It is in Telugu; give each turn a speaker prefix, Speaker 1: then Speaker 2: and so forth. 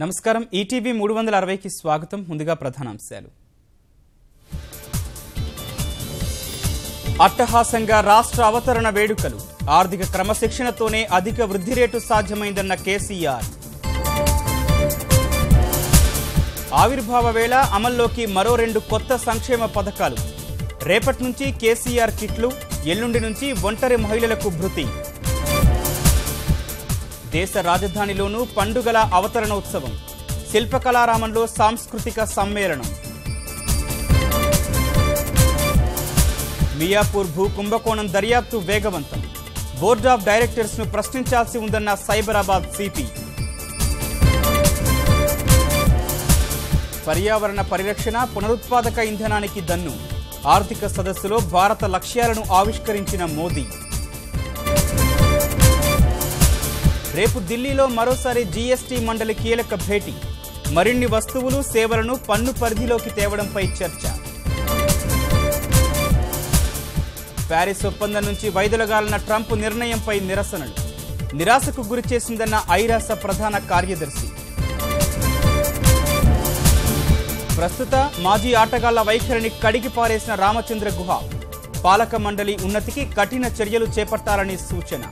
Speaker 1: నమస్కారం ఈటీవీ 360కి స్వాగతం. ముందుగా ప్రధానాంశాలు. అట్టహాసంగా రాష్ట్ర అవతరణ వేడుకలు. ఆర్థిక క్రమశిక్షణతోనే అధిక వృద్ధి రేటు సాధ్యమైందన్న కేసీఆర్. ఆవిర్భావ వేళ అమల్లోకి మరో 2 కొత్త సంక్షేమ పథకాలు. రేపటి నుంచి కేసీఆర్ కిట్లు, ఎల్లుండి నుంచి ఒంటరి మహిళలకు భృతి. దేశ రాజధానిలోనూ పండుగల అవతరణోత్సవం. శిల్పకళారామంలో సాంస్కృతిక సమ్మేళనం. మియాపూర్ భూ కుంభకోణం దర్యాప్తు వేగవంతం. బోర్డ్ ఆఫ్ డైరెక్టర్స్ ను ప్రశ్నించాల్సి ఉందన్న సైబరాబాద్ సిపి. పర్యావరణ పరిరక్షణ, పునరుత్పాదక ఇంధనానికి దన్ను. ఆర్థిక సదస్సులో భారత లక్ష్యాలను ఆవిష్కరించిన మోదీ. రేపు ఢిల్లీలో మరోసారి జీఎస్టీ మండలి కీలక భేటీ. మరిన్ని వస్తువులు, సేవలను పన్ను పరిధిలోకి తేవడంపై చర్చ. ప్యారిస్ ఒప్పందం నుంచి వైదొలగాలన్న ట్రంప్ నిర్ణయంపై నిరసనలు. నిరాశకు గురిచేసిందన్న ఐరాస ప్రధాన కార్యదర్శి. ప్రస్తుత మాజీ ఆటగాళ్ల వైఖరిని కడిగి పారేసిన రామచంద్ర గుహ. పాలక మండలి ఉన్నతికి కఠిన చర్యలు చేపట్టాలని సూచన.